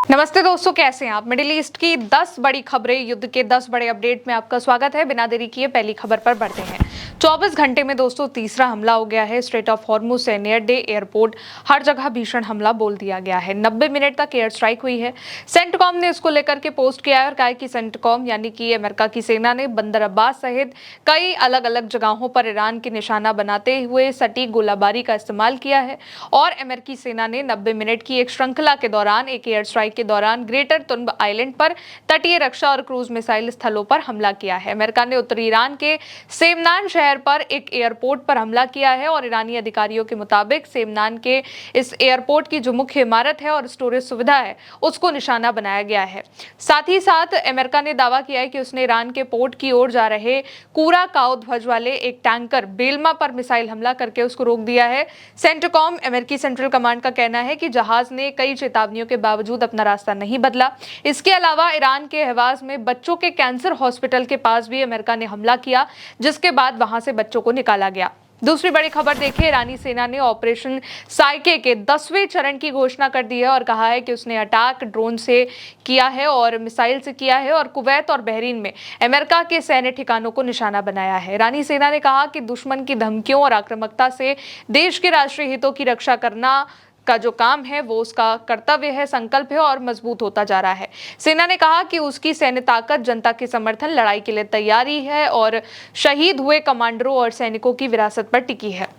नमस्ते दोस्तों, कैसे हैं आप। मिडिल ईस्ट की 10 बड़ी खबरें, युद्ध के 10 बड़े अपडेट में आपका स्वागत है। बिना देरी किए पहली खबर पर बढ़ते हैं। 24 घंटे में दोस्तों तीसरा हमला हो गया है। स्ट्रेट ऑफ हॉर्मुज से नियर डे एयरपोर्ट, हर जगह भीषण हमला बोल दिया गया है। 90 मिनट तक एयर स्ट्राइक हुई है। सेंटकॉम ने इसको लेकर के पोस्ट किया है और कहा कि सेंटकॉम यानी कि अमेरिका की सेना ने बंदर अब्बास सहित कई अलग अलग जगहों पर ईरान के निशाना बनाते हुए सटीक गोलाबारी का इस्तेमाल किया है और अमेरिकी सेना ने 90 मिनट की एक श्रृंखला के दौरान एक एयर स्ट्राइक के दौरान ग्रेटर तुन्ब आइलैंड पर तटीय रक्षा और क्रूज मिसाइल स्थलों पर हमला किया है। अमेरिका ने उत्तरी ईरान के सेमनान शहर पर एक एयरपोर्ट पर हमला किया है और ईरानी अधिकारियों के मुताबिक सेमनान के इस एयरपोर्ट की जो मुख्य इमारत है और स्टोरेज सुविधा है उसको निशाना बनाया गया है। साथ ही साथ अमेरिका ने दावा किया है कि उसने ईरान के पोर्ट की ओर जा रहे कूरा काओ ध्वज वाले एक टैंकर बेलमा पर मिसाइल हमला करके उसको रोक दिया है। सेंटकॉम अमेरिकी सेंट्रल कमांड का कहना है कि जहाज ने कई चेतावनियों के बावजूद अपना रास्ता नहीं बदला। इसके अलावा ईरान के हवाज में बच्चों के कैंसर हॉस्पिटल के पास भी अमेरिका ने हमला किया, जिसके बाद वहां से बच्चों को निकाला गया। दूसरी बड़ी खबर देखिए, ईरानी सेना ने ऑपरेशन साइके के 10वें चरण की घोषणा कर दी है और कहा है कि उसने अटैक ड्रोन से किया है और मिसाइल से किया है और कुवैत और बहरीन में अमेरिका के सैन्य ठिकानों को निशाना बनाया है। ईरानी सेना ने कहा कि दुश्मन की धमकियों और आक्रामकता से देश के राष्ट्रीय हितों की रक्षा करना का जो काम है वो उसका कर्तव्य है, संकल्प है और मजबूत होता जा रहा है। सेना ने कहा कि उसकी सैन्य ताकत, जनता के समर्थन, लड़ाई के लिए तैयारी है और शहीद हुए कमांडरों और सैनिकों की विरासत पर टिकी है।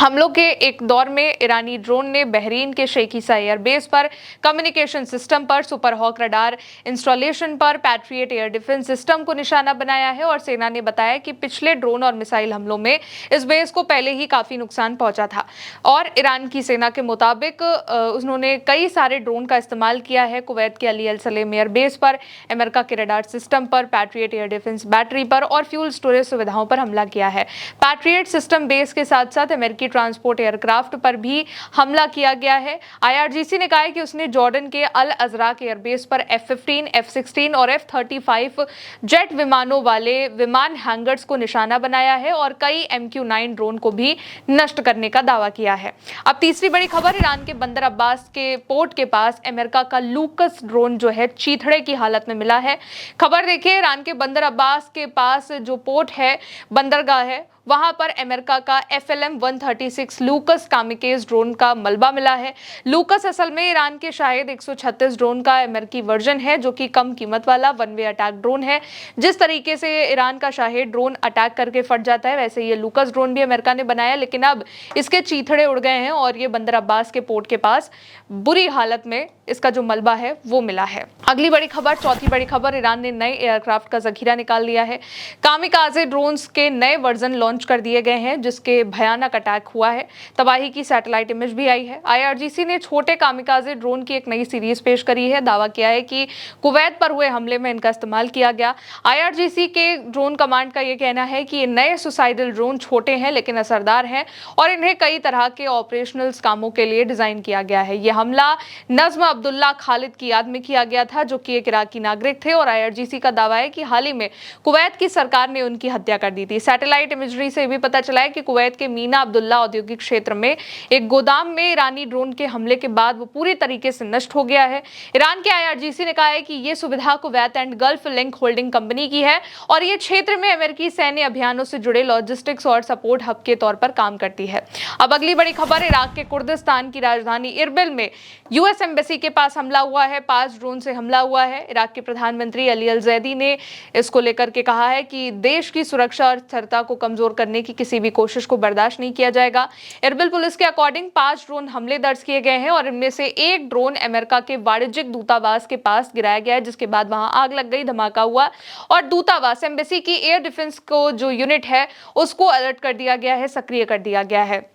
हमलों के एक दौर में ईरानी ड्रोन ने बहरीन के शेख ईसा एयरबेस पर, कम्युनिकेशन सिस्टम पर, सुपर हॉक रडार इंस्टॉलेशन पर, पैट्रियट एयर डिफेंस सिस्टम को निशाना बनाया है और सेना ने बताया कि पिछले ड्रोन और मिसाइल हमलों में इस बेस को पहले ही काफी नुकसान पहुंचा था और ईरान की सेना के मुताबिक उन्होंने कई सारे ड्रोन का इस्तेमाल किया है। कुवैत के अली अल सलेम एयरबेस पर, अमेरिका के रडार सिस्टम पर, पैट्रियट एयर डिफेंस बैटरी पर और फ्यूल स्टोरेज सुविधाओं पर हमला किया है। पैट्रियट सिस्टम बेस के साथ साथ अमेरिकी ट्रांसपोर्ट एयरक्राफ्ट पर भी हमला किया गया है। आईआरजीसी ने कहा है कि उसने जॉर्डन के अल अजराक एयरबेस पर F-15, F-16 और F-35 जेट विमानों वाले विमान हैंगर्स को निशाना बनाया है और कई MQ-9 ड्रोन को भी नष्ट करने का दावा किया है। अब तीसरी बड़ी खबर, ईरान के बंदर अब्बास के पोर्ट के पास अमेरिका का लूकस ड्रोन जो है चीथड़े की हालत में मिला है। खबर देखिए, ईरान के बंदर अब्बास के पास जो पोर्ट है, बंदरगाह है, वहां पर अमेरिका का FLM-136 लूकस कामिकेज ड्रोन का मलबा मिला है। लूकस असल में ईरान के शायद 136 ड्रोन का अमेरिकी वर्जन है जो कि कम कीमत वाला वन वे अटैक ड्रोन है। जिस तरीके से ईरान का शाहेद ड्रोन अटैक करके फट जाता है, वैसे ये लूकस ड्रोन भी अमेरिका ने बनाया, लेकिन अब इसके चीथड़े उड़ गए हैं और ये बंदर अब्बास के पोर्ट के पास बुरी हालत में इसका जो मलबा है वो मिला है। अगली बड़ी खबर, चौथी बड़ी खबर, ईरान ने नए एयरक्राफ्ट का जखीरा निकाल लिया है। कामिकाजे ड्रोन्स के नए वर्जन लॉन्च कर दिए गए हैं जिसके भयानक अटैक हुआ है। तबाही की सैटेलाइट इमेज भी आई है। आईआरजीसी ने छोटे कामिकाजे ड्रोन की एक नई सीरीज पेश करी है। दावा किया है कि कुवैत पर हुए हमले में इनका इस्तेमाल किया गया। आईआरजीसी के ड्रोन कमांड का यह कहना है कि ये नए सुसाइडल ड्रोन छोटे हैं लेकिन असरदार हैं और इन्हें कई तरह के ऑपरेशनल कामों के लिए डिजाइन किया गया है। यह हमला नज्म अब्दुल्ला खालिद की याद में किया गया था जो कि एक इराकी नागरिक थे और आईआरजीसी का दावा है कि हाल ही में कुवैत की सरकार ने उनकी हत्या कर दी थी। सैटेलाइट इमेजरी से भी पता चला है कि कुवैत के मीना अब्दुल्ला औद्योगिक क्षेत्र में एक गोदाम में ईरानी ड्रोन के हमले के बाद वो पूरी तरीके से नष्ट हो गया है। ईरान के आईआरजीसी ने कहा है कि ये सुविधा Kuwait and gulf link holding company की है और ये क्षेत्र में अमेरिकी सैन्य अभियानों से जुड़े लॉजिस्टिक्स और सपोर्ट हब के तौर पर काम करती है। अब अगली बड़ी खबर, इराक के कुर्दिस्तान की राजधानी इरबिल में यूएस एम्बेसी के पास हमला हुआ है। 5 ड्रोन से हमला हुआ है। इराक के प्रधानमंत्री अली अल जैदी ने इसको लेकर के कहा है कि देश की सुरक्षा और स्थिरता को कमजोर करने की किसी भी कोशिश को बर्दाश्त नहीं किया जाएगा। इरबिल पुलिस के अकॉर्डिंग 5 ड्रोन हमले दर्ज किए गए हैं और इनमें से एक ड्रोन अमेरिका के वाणिज्यिक दूतावास के पास गिराया गया है जिसके बाद वहां आग लग गई, धमाका हुआ और दूतावास एम्बेसी की एयर डिफेंस को जो यूनिट है उसको अलर्ट कर दिया गया है, सक्रिय कर दिया गया है।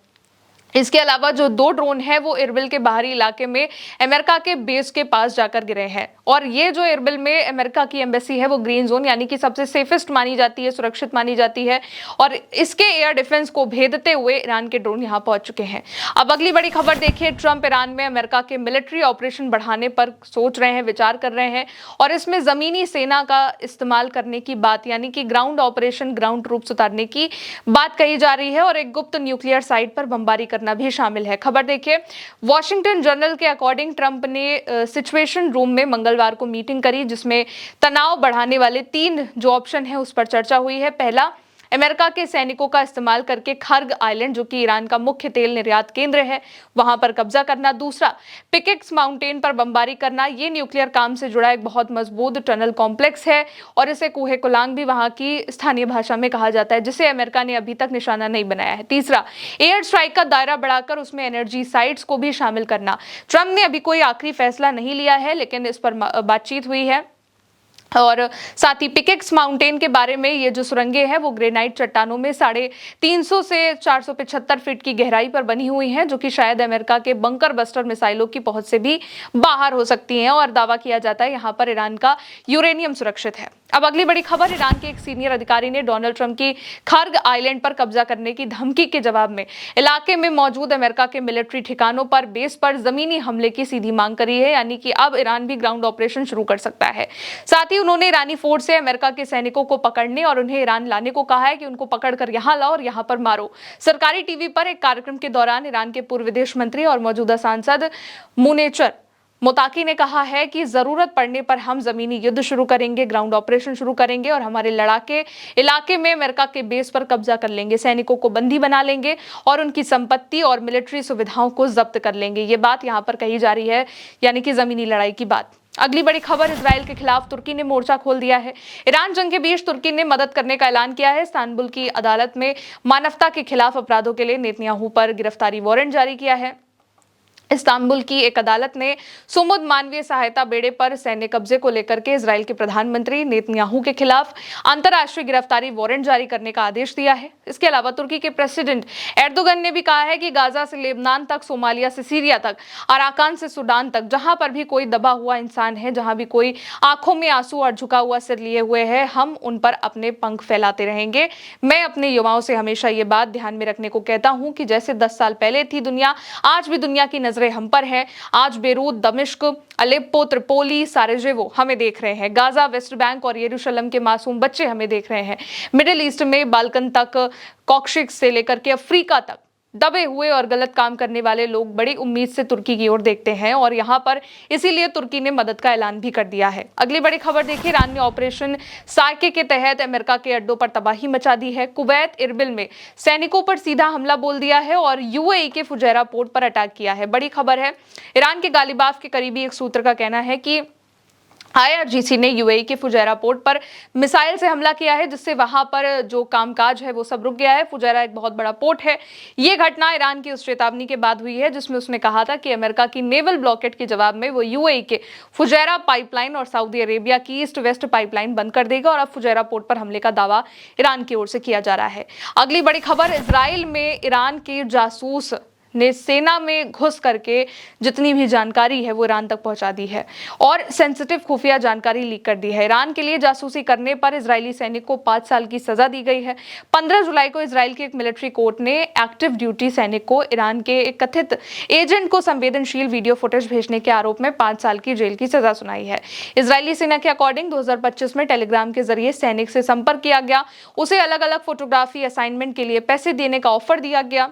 इसके अलावा जो 2 ड्रोन है वो इरबिल के बाहरी इलाके में अमेरिका के बेस के पास जाकर गिरे हैं और ये जो इरबिल में अमेरिका की एम्बेसी है वो ग्रीन जोन यानी कि सबसे सेफेस्ट मानी जाती है, सुरक्षित मानी जाती है और इसके एयर डिफेंस को भेदते हुए ईरान के ड्रोन यहां पहुंच चुके हैं। अब अगली बड़ी खबर देखिए, ट्रंप ईरान में अमेरिका के मिलिट्री ऑपरेशन बढ़ाने पर सोच रहे हैं, विचार कर रहे हैं और इसमें जमीनी सेना का इस्तेमाल करने की बात यानी कि ग्राउंड ऑपरेशन, ग्राउंड ट्रूप्स उतारने की बात कही जा रही है और एक गुप्त न्यूक्लियर साइट पर बमबारी करने करना भी शामिल है। खबर देखिए, वॉशिंगटन जर्नल के अकॉर्डिंग ट्रंप ने सिचुएशन रूम में मंगलवार को मीटिंग करी, जिसमें तनाव बढ़ाने वाले 3 जो ऑप्शन है उस पर चर्चा हुई है। पहला, अमेरिका के सैनिकों का इस्तेमाल करके खर्ग आइलैंड, जो कि ईरान का मुख्य तेल निर्यात केंद्र है, वहां पर कब्जा करना। दूसरा, पिकेक्स माउंटेन पर बमबारी करना। ये न्यूक्लियर काम से जुड़ा एक बहुत मजबूत टनल कॉम्प्लेक्स है और इसे कूहे कुलांग भी वहां की स्थानीय भाषा में कहा जाता है, जिसे अमेरिका ने अभी तक निशाना नहीं बनाया है। तीसरा, एयर स्ट्राइक का दायरा बढ़ाकर उसमें एनर्जी साइट्स को भी शामिल करना। ट्रंप ने अभी कोई आखिरी फैसला नहीं लिया है, लेकिन इस पर बातचीत हुई है। और साथ ही पिकेक्स माउंटेन के बारे में, ये जो सुरंगें हैं वो ग्रेनाइट चट्टानों में 350 से 475 फीट की गहराई पर बनी हुई हैं, जो कि शायद अमेरिका के बंकर बस्टर मिसाइलों की पहुंच से भी बाहर हो सकती हैं। और दावा किया जाता है यहां पर ईरान का यूरेनियम सुरक्षित है। अब अगली बड़ी खबर, ईरान के एक सीनियर अधिकारी ने डोनाल्ड ट्रंप की खर्ग आइलैंड पर कब्जा करने की धमकी के जवाब में इलाके में मौजूद अमेरिका के मिलिट्री ठिकानों पर, बेस पर जमीनी हमले की सीधी मांग करी है, यानी कि अब ईरान भी ग्राउंड ऑपरेशन शुरू कर सकता है। साथ ही उन्होंने ईरानी फोर्स से अमेरिका के सैनिकों को पकड़ने और उन्हें ईरान लाने को कहा है कि उनको पकड़कर यहां लाओ और यहां पर मारो। सरकारी टीवी पर एक कार्यक्रम के दौरान ईरान के पूर्व विदेश मंत्री और मौजूदा सांसद मुनेचर मोताकी ने कहा है कि जरूरत पड़ने पर हम जमीनी युद्ध शुरू करेंगे, ग्राउंड ऑपरेशन शुरू करेंगे और हमारे लड़ाके इलाके में अमेरिका के बेस पर कब्जा कर लेंगे, सैनिकों को बंदी बना लेंगे और उनकी संपत्ति और मिलिट्री सुविधाओं को जब्त कर लेंगे। ये बात यहां पर कही जा रही है, यानी कि जमीनी लड़ाई की बात। अगली बड़ी खबर, इजराइल के खिलाफ तुर्की ने मोर्चा खोल दिया है। ईरान जंग के बीच तुर्की ने मदद करने का ऐलान किया है। इस्तांबुल की अदालत में मानवता के खिलाफ अपराधों के लिए नेतन्याहू पर गिरफ्तारी वारंट जारी किया है। इस्तांबुल की एक अदालत ने सुमुद मानवीय सहायता बेड़े पर सैन्य कब्जे को लेकर के इजराइल के प्रधानमंत्री नेतन्याहू के खिलाफ अंतर्राष्ट्रीय गिरफ्तारी वारंट जारी करने का आदेश दिया है। इसके अलावा तुर्की के प्रेसिडेंट एर्दोगन ने भी कहा है कि गाजा से लेबनान तक, सोमालिया से सीरिया तक, अराकान से सूडान तक, जहां पर भी कोई दबा हुआ इंसान है, जहां भी कोई आंखों में आंसू और झुका हुआ सिर लिए हुए है, हम उन पर अपने पंख फैलाते रहेंगे। मैं अपने युवाओं से हमेशा ये बात ध्यान में रखने को कहता हूं कि जैसे 10 साल पहले थी दुनिया, आज भी दुनिया की नजरें हम पर है। आज बेरूत, दमिश्क, अलेप्पो, त्रिपोली, साराजेवो हमें देख रहे हैं। गाजा, वेस्ट बैंक और यरूशलेम के मासूम बच्चे हमें देख रहे हैं। मिडिल ईस्ट में बाल्कन तक, कॉक्शिक्स से लेकर के अफ्रीका तक दबे हुए और गलत काम करने वाले लोग बड़ी उम्मीद से तुर्की की ओर देखते हैं और यहां पर इसीलिए तुर्की ने मदद का ऐलान भी कर दिया है। अगली बड़ी खबर देखिए, ईरान ने ऑपरेशन साइके के तहत अमेरिका के अड्डों पर तबाही मचा दी है। कुवैत, इरबिल में सैनिकों पर सीधा हमला बोल दिया है और यूएई के फुजैरा पोर्ट पर अटैक किया है। बड़ी खबर है, ईरान के गालिबाफ के करीबी एक सूत्र का कहना है कि IRGC ने यूएई के फुजैरा पोर्ट पर मिसाइल से हमला किया है, जिससे वहां पर जो कामकाज है वो सब रुक गया है। फुजैरा एक बहुत बड़ा पोर्ट है। ये घटना ईरान की उस चेतावनी के बाद हुई है जिसमें उसने कहा था कि अमेरिका की नेवल ब्लॉकेट के जवाब में वो यूएई के फुजैरा पाइपलाइन और सऊदी अरेबिया की ईस्ट वेस्ट पाइपलाइन बंद कर देगा और अब फुजैरा पोर्ट पर हमले का दावा ईरान की ओर से किया जा रहा है। अगली बड़ी खबर, इजराइल में ईरान के जासूस ने सेना में घुस करके जितनी भी जानकारी है वो ईरान तक पहुंचा दी है और सेंसिटिव खुफिया जानकारी लीक कर दी है। ईरान के लिए जासूसी करने पर इजरायली सैनिक को 5 साल की सजा दी गई है। 15 जुलाई को इजराइल के एक मिलिट्री कोर्ट ने एक्टिव ड्यूटी सैनिक को ईरान के एक कथित एजेंट को संवेदनशील वीडियो फुटेज भेजने के आरोप में 5 साल की जेल की सजा सुनाई है। इजरायली सेना के अकॉर्डिंग 2025 में टेलीग्राम के जरिए सैनिक से संपर्क किया गया, उसे अलग अलग फोटोग्राफी असाइनमेंट के लिए पैसे देने का ऑफर दिया गया।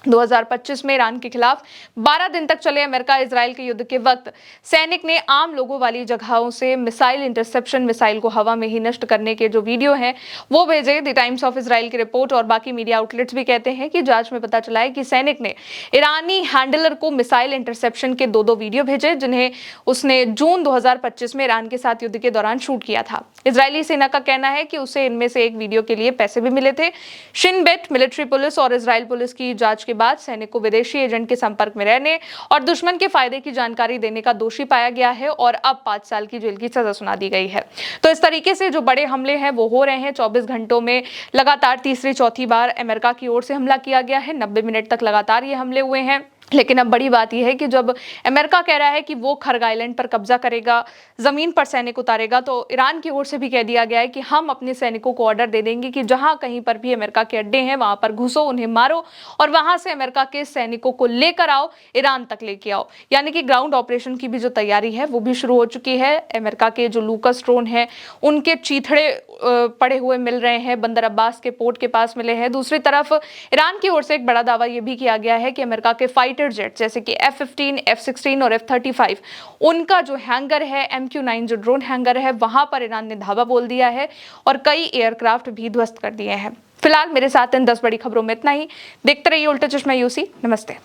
2025 में ईरान के खिलाफ 12 दिन तक चले अमेरिका इजराइल के युद्ध के वक्त सैनिक ने आम लोगों वाली जगहों से मिसाइल इंटरसेप्शन, मिसाइल को हवा में ही नष्ट करने के जो वीडियो हैं वो भेजे। द टाइम्स ऑफ इजराइल की रिपोर्ट और बाकी मीडिया आउटलेट्स भी कहते हैं कि जांच में पता चला है कि सैनिक ने ईरानी हैंडलर को मिसाइल इंटरसेप्शन के 2 वीडियो भेजे, जिन्हें उसने जून 2025 में ईरान के साथ युद्ध के दौरान शूट किया था। इजरायली सेना का कहना है कि उसे इनमें से एक वीडियो के लिए पैसे भी मिले थे। शिन बेट मिलिट्री पुलिस और इजराइल पुलिस की जांच के बाद सैनिक को विदेशी एजेंट के संपर्क में रहने और दुश्मन के फायदे की जानकारी देने का दोषी पाया गया है और अब 5 साल की जेल की सजा सुना दी गई है। तो इस तरीके से जो बड़े हमले हैं वो हो रहे हैं। 24 घंटों में लगातार तीसरी चौथी बार अमेरिका की ओर से हमला किया गया है। 90 मिनट तक लगातार ये हमले हुए हैं। लेकिन अब बड़ी बात यह है कि जब अमेरिका कह रहा है कि वो खर्ग आइलैंड पर कब्जा करेगा, जमीन पर सैनिक उतारेगा, तो ईरान की ओर से भी कह दिया गया है कि हम अपने सैनिकों को ऑर्डर दे देंगे कि जहां कहीं पर भी अमेरिका के अड्डे हैं वहां पर घुसो, उन्हें मारो और वहां से अमेरिका के सैनिकों को लेकर आओ, ईरान तक लेके आओ। यानी कि ग्राउंड ऑपरेशन की भी जो तैयारी है वो भी शुरू हो चुकी है। अमेरिका के जो लूकस ड्रोन है उनके चीथड़े पड़े हुए मिल रहे हैं, बंदर अब्बास के पोर्ट के पास मिले हैं। दूसरी तरफ ईरान की ओर से एक बड़ा दावा यह भी किया गया है कि अमेरिका के फाइटर जेट जैसे कि F-15, F-16 और F-35 उनका जो हैंगर है, MQ-9 जो ड्रोन हैंगर है, वहां पर ईरान ने धावा बोल दिया है और कई एयरक्राफ्ट भी ध्वस्त कर दिए हैं। फिलहाल मेरे साथ इन 10 बड़ी खबरों में इतना ही। देखते रहिए उल्टा चश्मा यूसी। नमस्ते।